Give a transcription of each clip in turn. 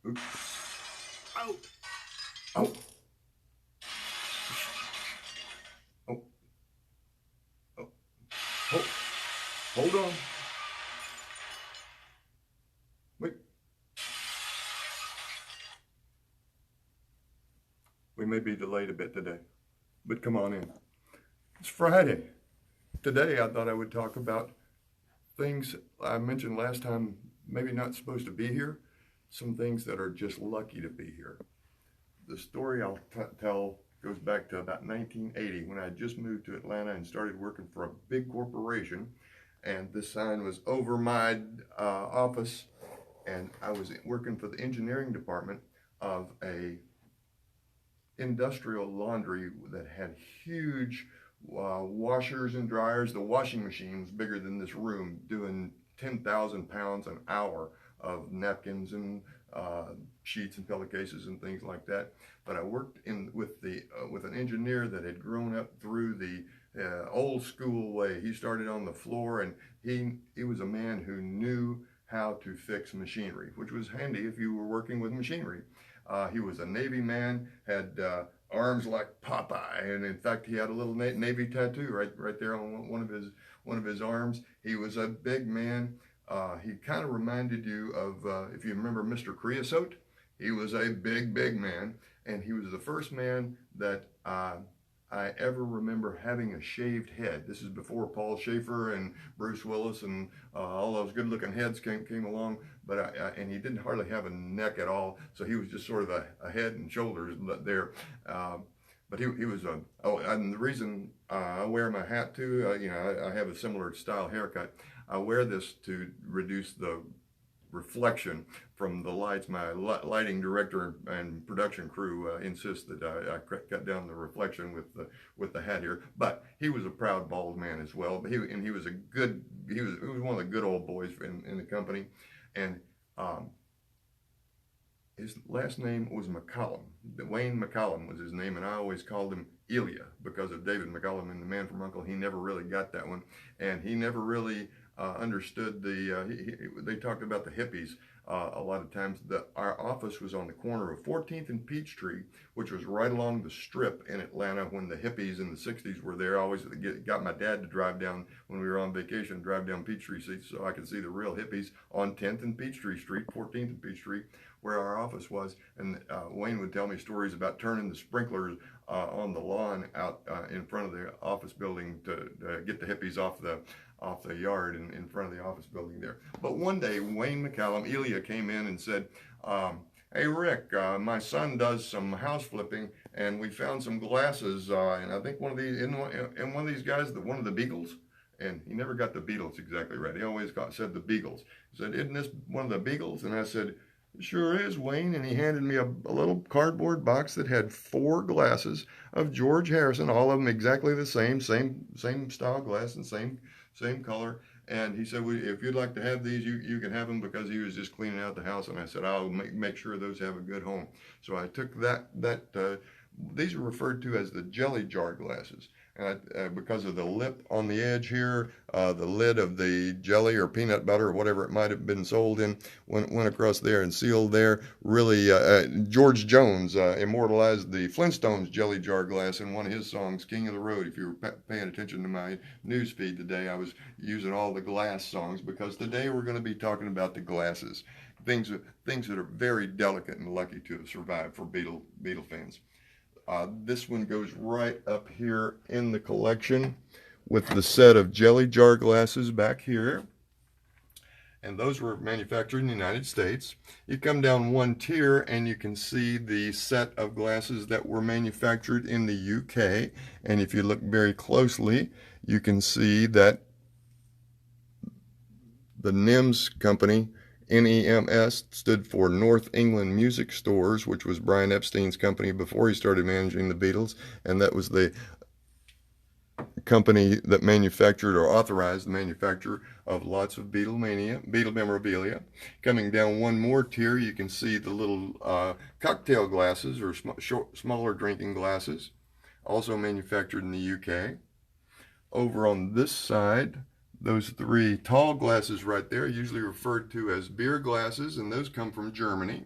Oops. Oh. Oh. Oh. Oh. Hold, hold on. Wait. We may be delayed a bit today, but come on in. It's Friday. Today I thought I would talk about things I mentioned last time, maybe not supposed to be here, some things that are just lucky to be here. The story I'll tell goes back to about 1980 when I just moved to Atlanta and started working for a big corporation. And this sign was over my office, and I was working for the engineering department of a industrial laundry that had huge washers and dryers. The washing machine was bigger than this room, doing 10,000 pounds an hour of napkins and sheets and pillowcases and things like that. But I worked in with an engineer that had grown up through the old school way. He started on the floor, and he was a man who knew how to fix machinery, which was handy if you were working with machinery. He was a Navy man, had arms like Popeye, and in fact, he had a little Navy tattoo right there on one of his arms. He was a big man. He kind of reminded you of if you remember Mr. Creosote. He was a big man, and he was the first man that I ever remember having a shaved head. This is before Paul Schaefer and Bruce Willis and all those good-looking heads came along. But and he didn't hardly have a neck at all, so he was just sort of a head and shoulders there. But he was a and the reason I wear my hat too, I have a similar style haircut. I wear this to reduce the reflection from the lights. My lighting director and production crew insist that I cut down the reflection with the hat here. But he was a proud bald man as well. But he was he was one of the good old boys in the company, and his last name was McCollum. Wayne McCollum was his name, and I always called him Elia because of David McCollum and The Man from U.N.C.L.E. He never really got that one, and he never really understood they talked about the hippies a lot of times. Our office was on the corner of 14th and Peachtree, which was right along the strip in Atlanta when the hippies in the 60s were there. I always got my dad to drive down when we were on vacation, drive down Peachtree so I could see the real hippies on 10th and Peachtree Street, 14th and Peachtree, where our office was. And Wayne would tell me stories about turning the sprinklers on the lawn out in front of the office building to get the hippies off the yard in front of the office building there. But one day, Wayne McCallum, Elia, came in and said, hey, Rick, my son does some house flipping, and we found some glasses, and I think one of these, in one of these guys, one of the Beagles, and he never got the Beatles exactly right. He always said the Beagles. He said, isn't this one of the Beagles? And I said, sure is, Wayne. And he handed me a little cardboard box that had 4 glasses of George Harrison, all of them exactly the same style glass and same color. And he said, well, if you'd like to have these, you can have them, because he was just cleaning out the house. And I said, I'll make sure those have a good home. So I took these are referred to as the jelly jar glasses. Because of the lip on the edge here, the lid of the jelly or peanut butter or whatever it might have been sold in went across there and sealed there. Really, George Jones immortalized the Flintstones jelly jar glass in one of his songs, King of the Road. If you were paying attention to my news feed today, I was using all the glass songs, because today we're going to be talking about the glasses, things that are very delicate and lucky to have survived for Beatle fans. This one goes right up here in the collection with the set of jelly jar glasses back here. And those were manufactured in the United States. You come down one tier and you can see the set of glasses that were manufactured in the UK. And if you look very closely, you can see that the NEMS company, NEMS, stood for North England Music Stores, which was Brian Epstein's company before he started managing the Beatles, and that was the company that manufactured or authorized the manufacture of lots of Beatle memorabilia. Coming down one more tier, you can see the little cocktail glasses, or smaller drinking glasses, also manufactured in the UK. Over on this side, those 3 tall glasses right there, usually referred to as beer glasses, and those come from Germany.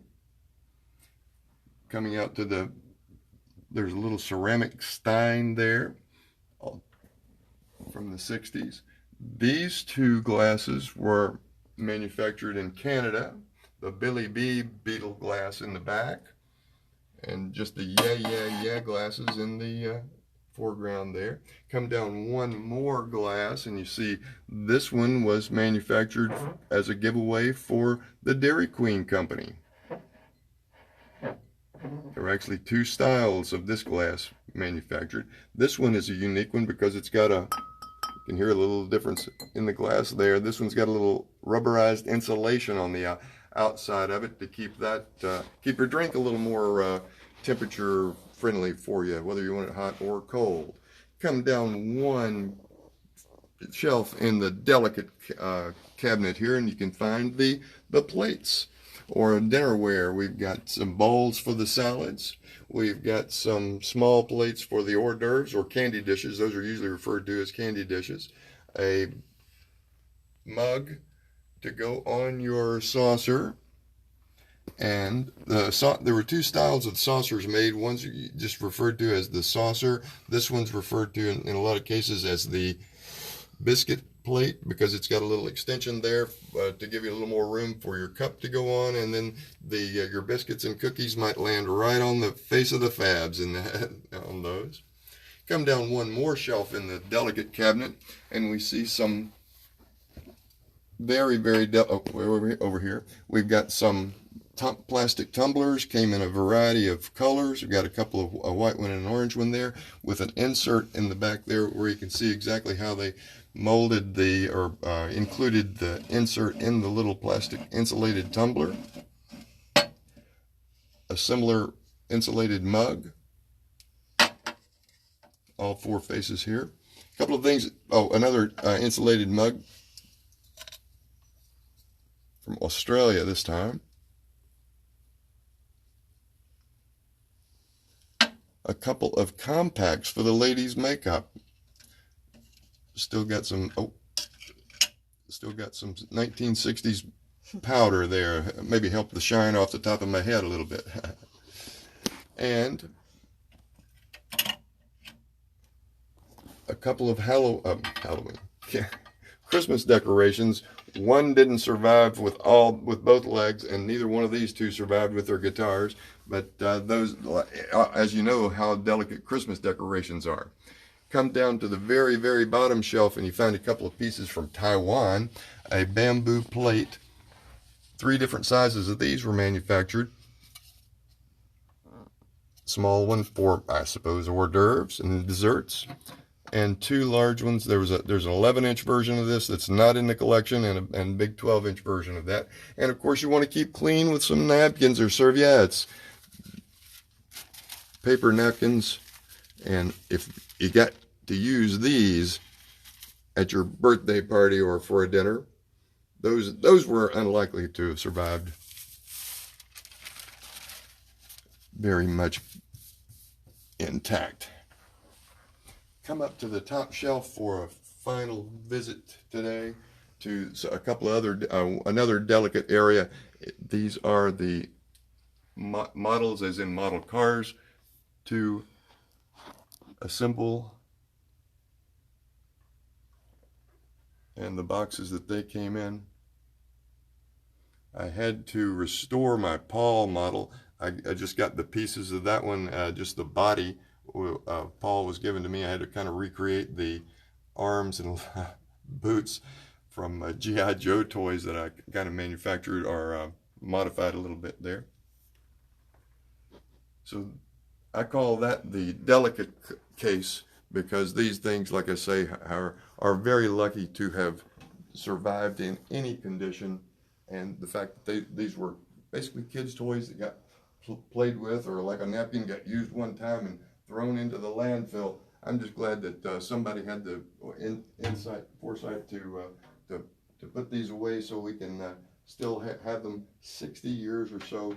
coming out to there's a little ceramic stein there from the 60s. These two glasses were manufactured in Canada. The Billy B beetle glass in the back, and just the yeah glasses in the foreground there. Come down one more glass, and you see this one was manufactured as a giveaway for the Dairy Queen company. There are actually two styles of this glass manufactured. This one is a unique one because it's got you can hear a little difference in the glass there. This one's got a little rubberized insulation on the outside of it to keep keep your drink a little more temperature friendly for you, whether you want it hot or cold. Come down one shelf in the delicate cabinet here, and you can find the plates or dinnerware. We've got some bowls for the salads. We've got some small plates for the hors d'oeuvres or candy dishes. Those are usually referred to as candy dishes. A mug to go on your saucer. And there were two styles of saucers made. One's just referred to as the saucer. This one's referred to in a lot of cases as the biscuit plate because it's got a little extension there to give you a little more room for your cup to go on, and then your biscuits and cookies might land right on the face of the fabs on those. Come down one more shelf in the delicate cabinet, and we see some very over here. We've got some plastic tumblers, came in a variety of colors. We've got a couple of a white one and an orange one there with an insert in the back there where you can see exactly how they molded included the insert in the little plastic insulated tumbler. A similar insulated mug. All four faces here. A couple of things. Oh, another insulated mug from Australia this time. A couple of compacts for the ladies' makeup. Still got some 1960s powder there. Maybe help the shine off the top of my head a little bit. And a couple of Halloween Christmas decorations. One didn't survive with both legs, and neither one of these two survived with their guitars. But those, as you know, how delicate Christmas decorations are. Come down to the very, very bottom shelf, and you find a couple of pieces from Taiwan. A bamboo plate. 3 different sizes of these were manufactured. Small one for, I suppose, hors d'oeuvres and desserts. And 2 large ones. There's an 11-inch version of this that's not in the collection, and a big 12-inch version of that. And of course, you want to keep clean with some napkins or serviettes, paper napkins. And if you got to use these at your birthday party or for a dinner, those were unlikely to have survived very much intact. Come up to the top shelf for a final visit today to a couple of another delicate area. These are the models, as in model cars, to assemble, and the boxes that they came in. I had to restore my Paul model. I just got the pieces of that one, just the body. Paul was given to me. I had to kind of recreate the arms and boots from G.I. Joe toys that I kind of manufactured or modified a little bit there. So I call that the delicate case because these things, like I say, are very lucky to have survived in any condition. And the fact that these were basically kids' toys that got played with, or like a napkin got used one time and thrown into the landfill. I'm just glad that somebody had the foresight to put these away so we can still have them 60 years or so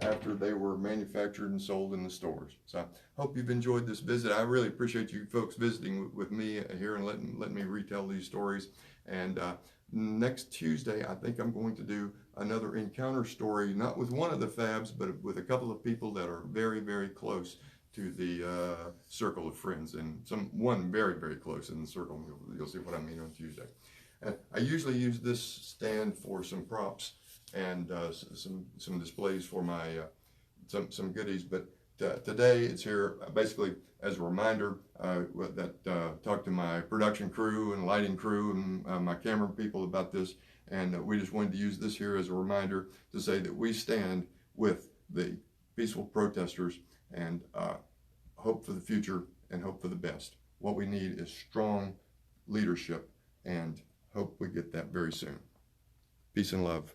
after they were manufactured and sold in the stores. So I hope you've enjoyed this visit. I really appreciate you folks visiting with me here and letting me retell these stories. And next Tuesday, I think I'm going to do another encounter story, not with one of the Fabs, but with a couple of people that are very, very close to the circle of friends, and one very, very close in the circle. You'll see what I mean on Tuesday. And I usually use this stand for some props and some displays for my some goodies, but today it's here basically as a reminder that talked to my production crew and lighting crew and my camera people about this, and we just wanted to use this here as a reminder to say that we stand with the peaceful protesters and hope for the future and hope for the best. What we need is strong leadership, and hope we get that very soon. Peace and love.